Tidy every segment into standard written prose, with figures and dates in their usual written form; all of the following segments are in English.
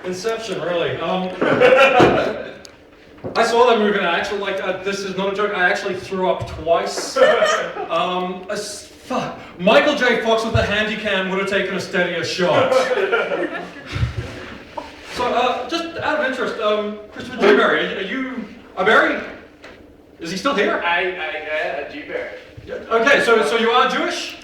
Inception, really. I saw that movie and I actually this is not a joke, I actually threw up twice. Michael J. Fox with a handy cam would have taken a steadier shot. So, just out of interest, Christopher Dewberry, are you a Barry? Is he still here? I Dewberry. Okay, so you are Jewish?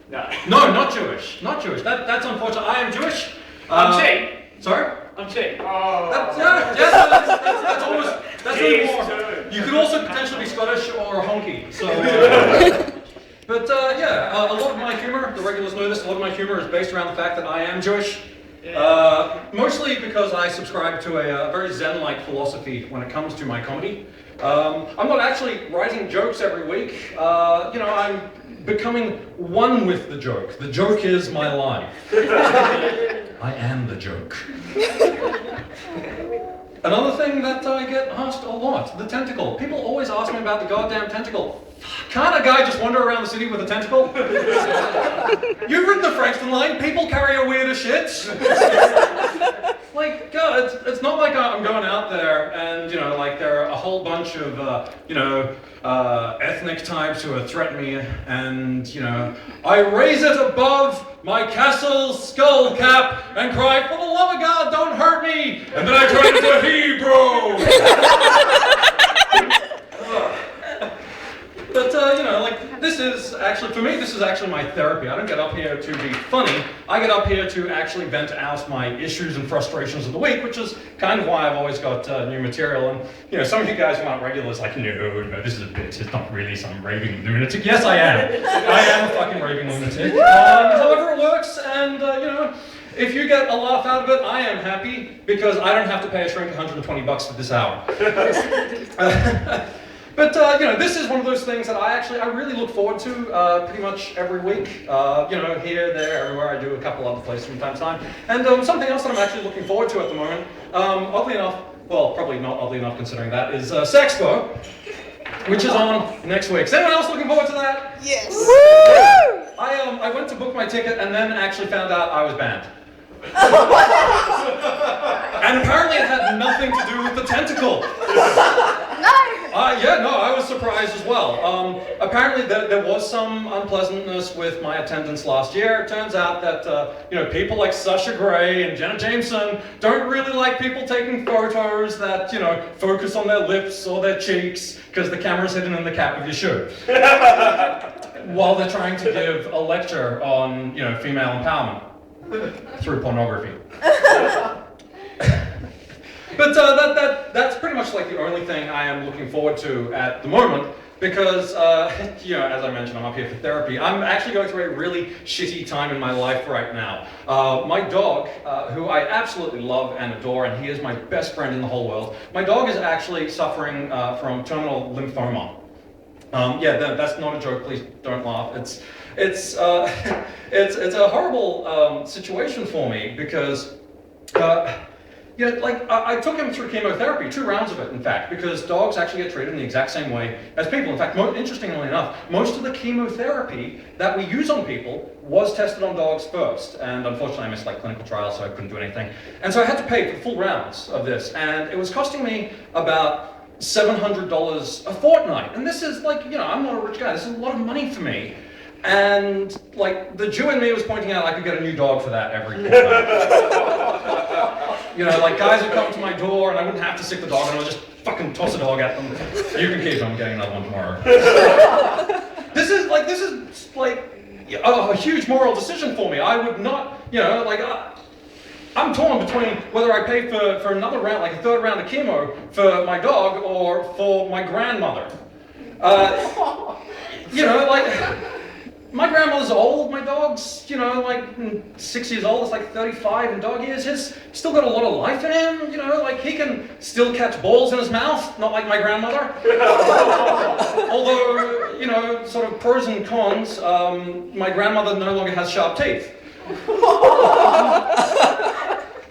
No. No, not Jewish. Not Jewish. That's unfortunate. I am Jewish. I'm Cheek. Sorry? I'm Cheek. Oh. That's almost. That's really more. You could also potentially be Scottish or honky. So. But yeah, a lot of my humor, the regulars know this, a lot of my humor is based around the fact that I am Jewish. Mostly because I subscribe to a very Zen-like philosophy when it comes to my comedy. I'm not actually writing jokes every week. I'm becoming one with the joke. The joke is my life. I am the joke. Another thing that I get asked a lot, the tentacle. People always ask me about the goddamn tentacle. Can't a guy just wander around the city with a tentacle? You've written the Frankston line, people carry a weirder shit. Like, God, it's not like I'm going out there and, there are a whole bunch of, ethnic types who are threatening me and, I raise it above my castle skull cap and cry, for the love of God, don't hurt me! And then I turn into Hebrew! But, this is actually, for me, this is actually my therapy. I don't get up here to be funny. I get up here to actually vent out my issues and frustrations of the week, which is kind of why I've always got new material. And, some of you guys who aren't regulars like, no, this is a bit, it's not really some raving lunatic. Yes, I am. I am a fucking raving lunatic. However it works, and, if you get a laugh out of it, I am happy, because I don't have to pay a shrink $120 for this hour. But, this is one of those things that I really look forward to pretty much every week. Here, there, everywhere. I do a couple other places from time to time. And something else that I'm actually looking forward to at the moment, oddly enough, well, probably not oddly enough considering that, is Sexpo, which is on next week. Is anyone else looking forward to that? Yes! Woo! I went to book my ticket and then actually found out I was banned. And apparently it had nothing to do with the tentacle. I was surprised as well. Apparently there was some unpleasantness with my attendance last year. It turns out that people like Sasha Grey and Jenna Jameson don't really like people taking photos that focus on their lips or their cheeks because the camera's hidden in the cap of your shirt while they're trying to give a lecture on female empowerment through pornography. But that's pretty much like the only thing I am looking forward to at the moment because, as I mentioned, I'm up here for therapy. I'm actually going through a really shitty time in my life right now. My dog, who I absolutely love and adore, and he is my best friend in the whole world, my dog is actually suffering from terminal lymphoma. That's not a joke, please don't laugh. It's a horrible situation for me because I took him through chemotherapy, 2 rounds of it, in fact, because dogs actually get treated in the exact same way as people. In fact, interestingly enough, most of the chemotherapy that we use on people was tested on dogs first, and unfortunately I missed clinical trials, so I couldn't do anything. And so I had to pay for the full rounds of this, and it was costing me about $700 a fortnight. And this is I'm not a rich guy, this is a lot of money for me. And the Jew in me was pointing out I could get a new dog for that every fortnight. Guys would come to my door and I wouldn't have to sick the dog and I would just fucking toss a dog at them. You can keep them, I'm getting another one tomorrow. This is a huge moral decision for me. I would not, I'm torn between whether I pay for another round, a 3rd round of chemo for my dog or for my grandmother. My grandmother's old, my dog's, 6 years old, it's 35 in dog years. He's still got a lot of life in him, he can still catch balls in his mouth, not like my grandmother. Although, sort of pros and cons, my grandmother no longer has sharp teeth.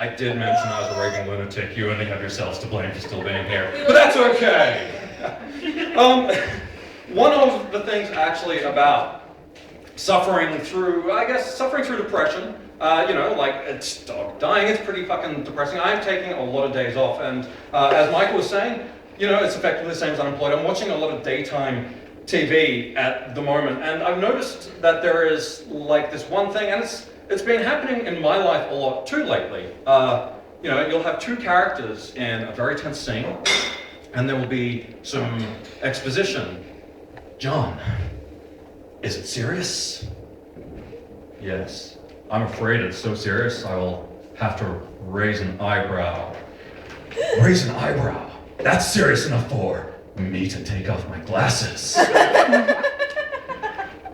I did mention I was a raving lunatic. You only have yourselves to blame for still being here. But that's okay. One of the things actually about suffering through depression. Like it's dog dying, it's pretty fucking depressing. I'm taking a lot of days off, and as Michael was saying, it's effectively the same as unemployed. I'm watching a lot of daytime TV at the moment, and I've noticed that there is like this one thing, and it's been happening in my life a lot too lately. You'll have two characters in a very tense scene, and there will be some exposition. John, is it serious? Yes. I'm afraid it's so serious I will have to raise an eyebrow. Raise an eyebrow? That's serious enough for me to take off my glasses.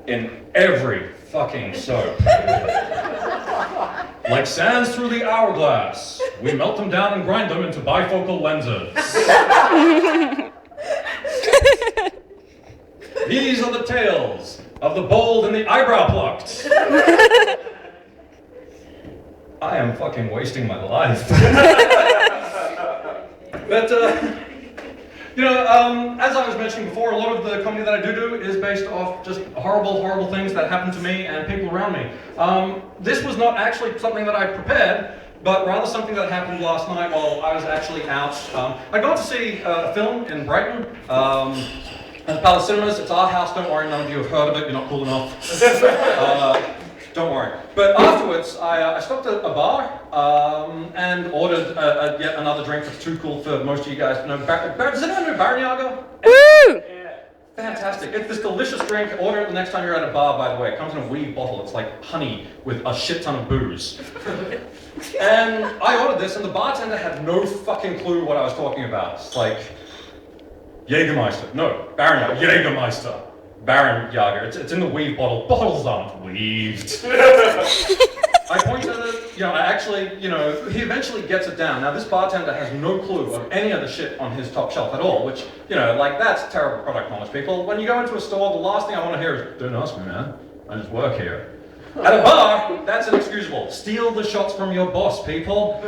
In every fucking soap. Like sands through the hourglass, we melt them down and grind them into bifocal lenses. These are the tales of the bold and the eyebrow plucked. I am fucking wasting my life. But, as I was mentioning before, a lot of the comedy that I do is based off just horrible, horrible things that happen to me and people around me. This was not actually something that I prepared, but rather something that happened last night while I was actually out. I got to see a film in Brighton. At the Palace Cinemas. It's our house, don't worry, none of you have heard of it, you're not cool enough. Don't worry. But afterwards, I stopped at a bar and ordered yet another drink that's too cool for most of you guys to know. Does anyone know Baranyaga? Woo! Yeah. Fantastic. It's this delicious drink. Order it the next time you're at a bar, by the way. It comes in a wee bottle. It's like honey with a shit ton of booze. And I ordered this, and the bartender had no fucking clue what I was talking about. It's like, Jägermeister. No, Baron Jägermeister. Baron Jager. It's in the weave bottle. Bottles aren't weaved. I pointed at it, he eventually gets it down. Now this bartender has no clue of any of the shit on his top shelf at all, which, that's terrible product knowledge, people. When you go into a store, the last thing I want to hear is, don't ask me, man. I just work here. At a bar, that's inexcusable. Steal the shots from your boss, people.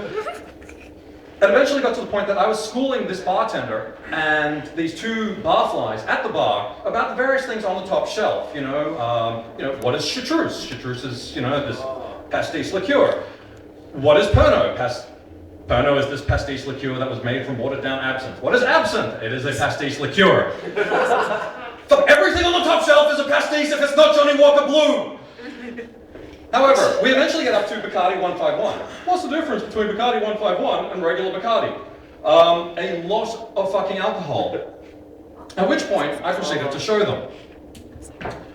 It eventually got to the point that I was schooling this bartender and these two barflies at the bar about the various things on the top shelf. What is chartreuse? Chartreuse is, this pastis liqueur. What is Pernod? Pernod is this pastis liqueur that was made from watered down absinthe. What is absinthe? It is a pastis liqueur. Fuck, everything on the top shelf is a pastis if it's not Johnny Walker Blue. However, we eventually get up to Bacardi 151. What's the difference between Bacardi 151 and regular Bacardi? A lot of fucking alcohol. At which point, I proceeded to show them.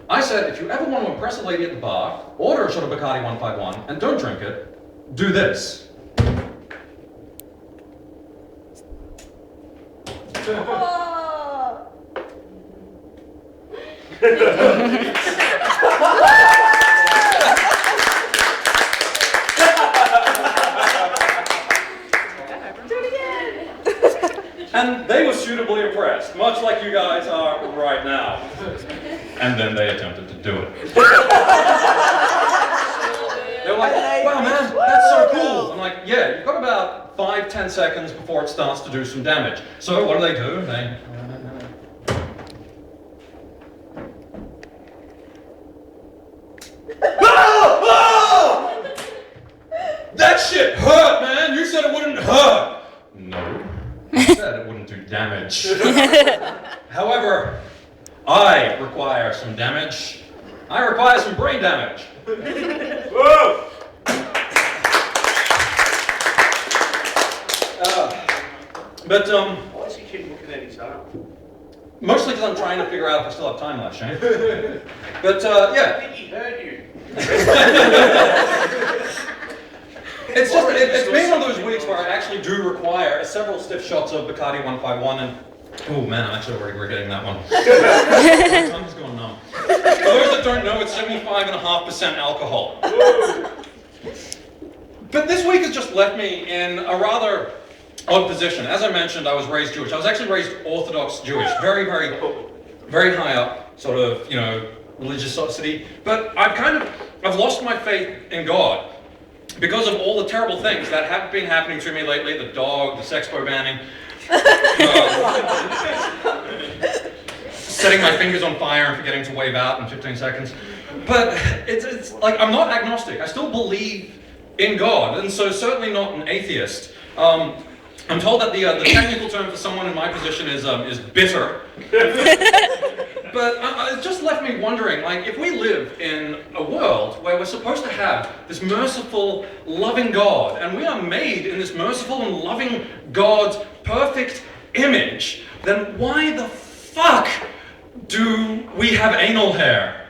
I said, if you ever want to impress a lady at the bar, order a shot of Bacardi 151 and don't drink it, do this. And they were suitably impressed, much like you guys are right now. And then they attempted to do it. They were like, wow man, that's so cool. I'm like, yeah, you've got about 5-10 seconds before it starts to do some damage. So what do? They that shit hurt, man! You said it wouldn't hurt! No. I said it wouldn't do damage. However, I require some damage. I require some brain damage. Whoa! Why does he keep looking at his arm? Mostly because I'm trying to figure out if I still have time left, Shane. But, I yeah. think he heard you. It's been one of those weeks where I actually do require several stiff shots of Bacardi 151 and... Oh man, I'm actually already regretting that one. My tongue's going numb. For those that don't know, it's 75.5% alcohol. But this week has just left me in a rather odd position. As I mentioned, I was raised Jewish. I was actually raised Orthodox Jewish. Very, very, very high up, sort of, religious city. But I've lost my faith in God. Because of all the terrible things that have been happening to me lately, the dog, the Sexpo banning, setting my fingers on fire and forgetting to wave out in 15 seconds. But it's like, I'm not agnostic. I still believe in God, and so certainly not an atheist. I'm told that the technical term for someone in my position is bitter. But it just left me wondering, like, if we live in a world where we're supposed to have this merciful, loving God, and we are made in this merciful and loving God's perfect image, then why the fuck do we have anal hair?